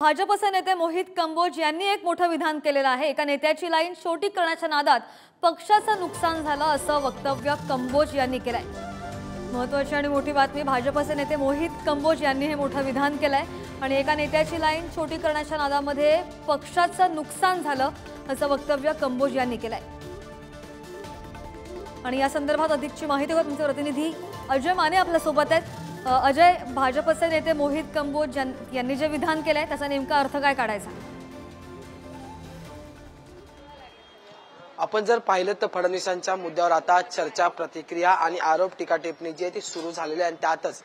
भाजपचे नेते मोहित कंबोज यांनी एक मोठं विधान केलेलं आहे। एका नेत्याची लाईन छोटी करण्याच्या नादात पक्षाचं नुकसान झालं असं वक्तव्य कंबोज यांनी केलंय। महत्त्वाची आणि मोठी बातमी, भाजपचे नेते मोहित कंबोज यांनी हे मोठं विधान केलंय आणि एका नेत्याची लाईन छोटी करण्याच्या नादामध्ये पक्षाचं नुकसान झालं असं वक्तव्य कंबोज यांनी केलंय। आणि या संदर्भात अधिकची माहिती तुमचे प्रतिनिधी अजय माने आपल्या सोबत आहेत। अजय, भाजपचे नेते मोहित कंबोज यांनी जे विधान केलंय त्याचा नेमका अर्थ काय काढायचा? आपण जर पाहिलं तर फडणवीसांच्या मुद्द्यावर आता चर्चा, प्रतिक्रिया आणि आरोप, टीका टिप्पणी जी आहे ती सुरू झालेली आहे आणि त्यातच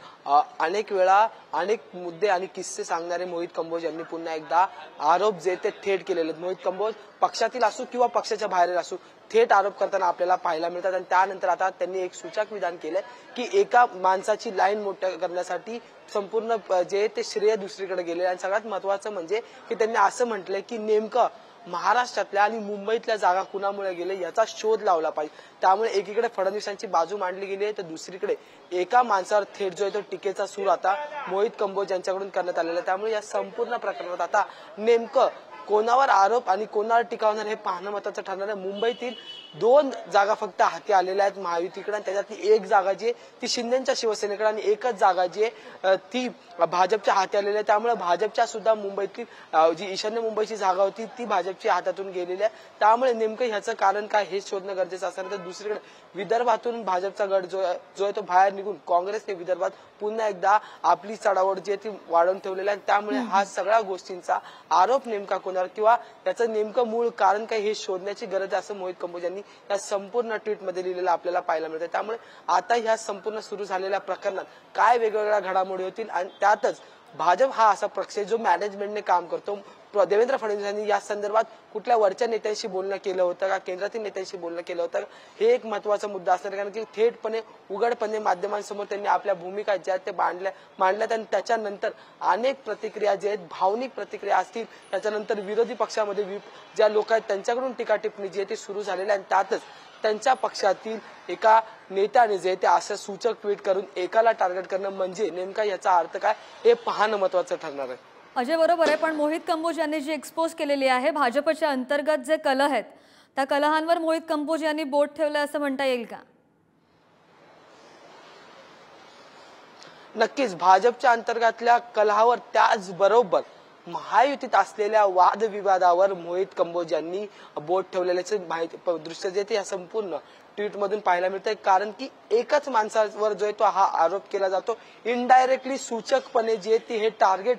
अनेक वेळा अनेक मुद्दे आणि किस्से सांगणारे मोहित कंबोज यांनी पुन्हा एकदा आरोप जे ते थेट केलेले आहेत। मोहित कंबोज पक्षातील असू किंवा पक्षाच्या बाहेर असू थेट आरोप करताना आपल्याला पाहायला मिळतात आणि त्यानंतर आता त्यांनी एक सूचक विधान केलंय की एका माणसाची लाईन मोठ्या करण्यासाठी संपूर्ण जे ते श्रेय दुसरीकडे गेले आणि सगळ्यात महत्त्वाचं म्हणजे की त्यांनी असं म्हटलंय की नेमकं महाराष्ट्रातल्या आणि मुंबईतल्या जागा कुणामुळे गेले याचा शोध लावला पाहिजे। त्यामुळे एकीकडे फडणवीसांची बाजू मांडली गेली आहे तर दुसरीकडे एका माणसावर थेट जो आहे तो टीकेचा सूर आता मोहित कंबोज यांच्याकडून करण्यात आलेला आहे। त्यामुळे या संपूर्ण प्रकरणात आता नेमकं कोणावर आरोप आणि कोणावर टीका होणार हे पाहणं महत्त्वाचं ठरणार आहे। मुंबईतील 2 जागा फक्त हाती आलेल्या आहेत महायुतीकडे आणि त्याच्यातली एक जागा जी आहे ती शिंदेच्या शिवसेनेकडे आणि एकच जागा जी आहे ती भाजपच्या हाती आलेली आहे। त्यामुळे भाजपच्या सुद्धा मुंबईतली जी ईशान्य मुंबईची जागा होती ती भाजपच्या हातातून गेलेली आहे। त्यामुळे नेमकं ह्याचं कारण काय हे शोधणं गरजेचं असणार। तर दुसरीकडे विदर्भातून भाजपचा गड जो आहे तो बाहेर निघून काँग्रेसने विदर्भात पुन्हा एकदा आपली चढाओढ जी आहे ती वाढवून ठेवलेली आहे। त्यामुळे हा सगळ्या गोष्टींचा आरोप नेमका कोणावर किंवा याचं नेमकं मूळ कारण काय हे शोधण्याची गरज आहे असं मोहित कंबोज यांनी या संपूर्ण ट्विटमध्ये लिहिलेलं आपल्याला पाहायला मिळतं। त्यामुळे आता ह्या संपूर्ण सुरू झालेल्या प्रकरणात काय वेगवेगळ्या घडामोडी होतील आणि त्यातच भाजप हा असा पक्ष आहे जो मॅनेजमेंटने काम करतो। देवेंद्र फडणवीस यांनी या संदर्भात कुठल्या वरच्या नेत्यांशी बोलणं केलं होतं का, केंद्रातील नेत्यांशी बोलणं केलं होतं हे एक महत्त्वाचा मुद्दा असणार, कारण की थेटपणे उघडपणे माध्यमांसमोर त्यांनी आपल्या भूमिका ज्या त्या मांडल्यात आणि त्याच्यानंतर अनेक प्रतिक्रिया जे आहेत भावनिक प्रतिक्रिया असतील, त्याच्यानंतर विरोधी पक्षामध्ये ज्या लोक आहेत त्यांच्याकडून टीका टिप्पणी जी आहे ती सुरू झालेली आहे आणि त्यातच त्यांच्या पक्षातील एका नेत्याने जे ते असं सूचक ट्विट करून एकाला टार्गेट करणं म्हणजे नेमका याचा अर्थ काय हे पाहणं महत्त्वाचं ठरणार आहे। अजय, बरोबर आहे, पण मोहित कंबोज यांनी जी एक्सपोज केलेली आहे भाजपच्या अंतर्गत जे कलह आहेत त्या कलहांवर मोहित कंबोज यांनी बोट ठेवलं असं म्हणता येईल का? नक्कीच भाजपच्या अंतर्गतल्या कलहावर त्याचबरोबर महायुतीत असलेल्या वादविवादावर मोहित कंबोज यांनी बोट ठेवलेल्याचे माहिती दृश्य जे ते या संपूर्ण ट्विट मधून पाहायला मिळतंय। कारण की एकच माणसावर जो आहे तो हा आरोप केला जातो, इनडायरेक्टली सूचकपणे जे ते हे टार्गेट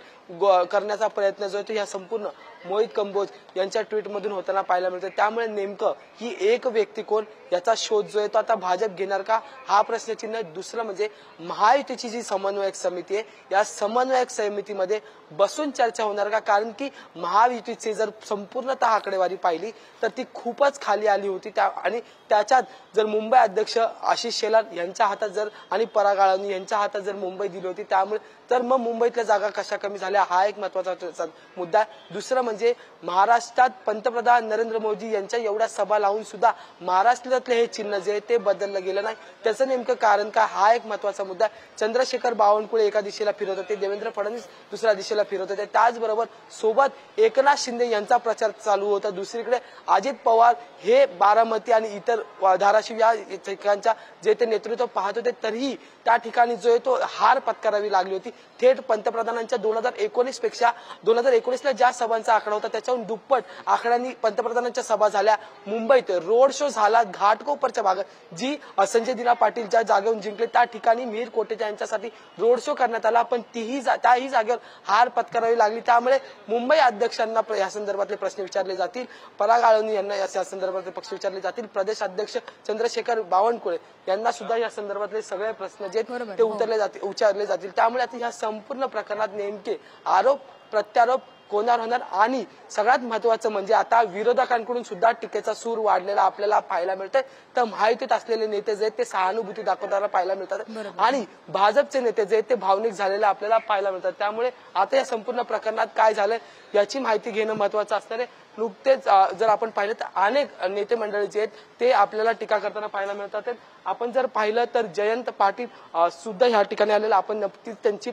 करण्याचा प्रयत्न जो आहे तो या संपूर्ण मोहित कंबोज यांच्या ट्विट मधून होताना पाहायला मिळतं। त्यामुळे नेमकं ही एक व्यक्ती कोण याचा शोध जो आहे तो आता भाजप घेणार का हा प्रश्नचिन्ह। दुसरं म्हणजे महायुतीची जी समन्वयक समिती आहे या समन्वयक समितीमध्ये बसून चर्चा होणार का, कारण की महायुतीची जर संपूर्णतः आकडेवारी पाहिली तर ती खूपच खाली आली होती आणि त्याच्यात जर मुंबई अध्यक्ष आशिष शेलार यांच्या हातात जर आणि पराग आळवणी यांच्या हातात जर मुंबई दिली होती त्यामुळे तर मग मुंबईतल्या जागा कशा कमी झाल्या हा एक महत्त्वाचा मुद्दा। दुसरं म्हणजे महाराष्ट्रात पंतप्रधान नरेंद्र मोदी यांच्या एवढ्या सभा लावून सुद्धा महाराष्ट्रातले हे चिन्ह जे ते बदललं गेलं नाही, त्याचं नेमकं कारण काय हा एक महत्त्वाचा मुद्दा। चंद्रशेखर बावनकुळे एका दिशेला फिरत होते, देवेंद्र फडणवीस दुसऱ्या दिशेला फिरत होते, त्याचबरोबर सोबत एकनाथ शिंदे यांचा प्रचार चालू होता। दुसरीकडे अजित पवार हे बारामती आणि इतर धाराशिव या ठिकाणच्या जे ते नेतृत्व पाहत होते, तरीही त्या ठिकाणी जो आहे तो हार पत्करावी लागली होती। थेट पंतप्रधानांच्या 2019 पेक्षा 2019ला ज्या सभांचा आकडा होता त्याच्याहून दुप्पट आकड्यांनी पंतप्रधानांच्या सभा झाल्या। मुंबईत रोड शो झाला, घाटकोपरच्या भागात जी संजय दिना पाटील ज्या जागेवरून जिंकले त्या ठिकाणी मिहीर कोटेचा यांच्यासाठी रोड शो करण्यात आला, पण त्याही जागेवर हार पत्करावी लागली। त्यामुळे मुंबई अध्यक्षांना या संदर्भातले प्रश्न विचारले जातील, पराग आळवणी यांना या संदर्भातले प्रश्न विचारले जातील, प्रदेश अध्यक्ष चंद्रशेखर बावनकुळे यांना सुद्धा या संदर्भातले सगळे प्रश्न जे ते उच्चारले जातील। त्यामुळे आता या संपूर्ण प्रकरणात नेमके आरोप प्रत्यारोप कोणावर होणार आणि सगळ्यात महत्त्वाचं म्हणजे आता विरोधकांकडून सुद्धा टीकेचा सूर वाढलेला आपल्याला पाहायला मिळतोय। तर महायुतीत असलेले नेते जे ते सहानुभूती दाखवताना पाहायला मिळतात आणि भाजपचे नेते जे ते भावनिक झालेले आपल्याला पाहायला मिळतात। त्यामुळे आता या संपूर्ण प्रकरणात काय झालंय याची माहिती घेणं महत्त्वाचं असणार आहे। नुकतेच जर आपण पाहिलं तर अनेक नेते मंडळी जे आहेत ते आपल्याला टीका करताना पाहायला मिळतात। आपण जर पाहिलं तर जयंत पाटील सुद्धा ह्या ठिकाणी आलेले, आपण नक्कीच त्यांची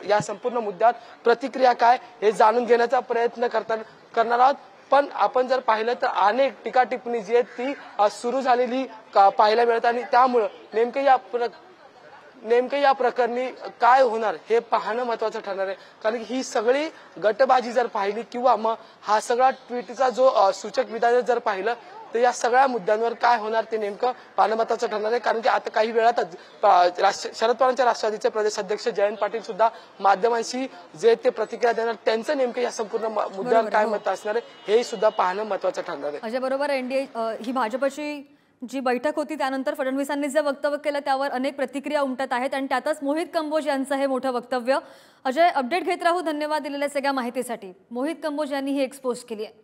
या संपूर्ण मुद्द्यावर प्रतिक्रिया काय हे जाणून घेण्याचा प्रयत्न करणार आहोत। पण आपण जर पाहिलं तर अनेक टीका टिप्पणी जी आहेत ती सुरू झालेली पाहायला मिळतात आणि त्यामुळे नेमकं या प्रकरणी काय होणार हे पाहणं महत्वाचं ठरणार आहे। कारण की ही सगळी गटबाजी जर पाहिली किंवा मग हा सगळा ट्विटचा जो सूचक विधान जर पाहिलं तर या सगळ्या मुद्द्यांवर काय होणार ते नेमकं पाहणं महत्वाचं ठरणार आहे। कारण की आता काही वेळातच शरद पवारांच्या राष्ट्रवादीचे प्रदेश अध्यक्ष जयंत पाटील सुद्धा माध्यमांशी जे ते प्रतिक्रिया देणार, त्यांचं नेमकं या संपूर्ण मुद्द्यावर काय मत असणार आहे हे सुद्धा पाहणं महत्वाचं ठरणार आहे। अजय बरोबर, एनडीए ही भाजपची जी बैठक होती त्यानंतर फडणवीसांनी जे वक्तव्य केलं त्यावर अनेक प्रतिक्रिया उमटत आहेत आणि त्यातच मोहित कंबोज यांचं हे मोठं वक्तव्य। अजय, अपडेट घेत राहू, धन्यवाद दिलेल्या सगळ्या माहितीसाठी। मोहित कंबोज यांनी ही एक्सपोज केली आहे।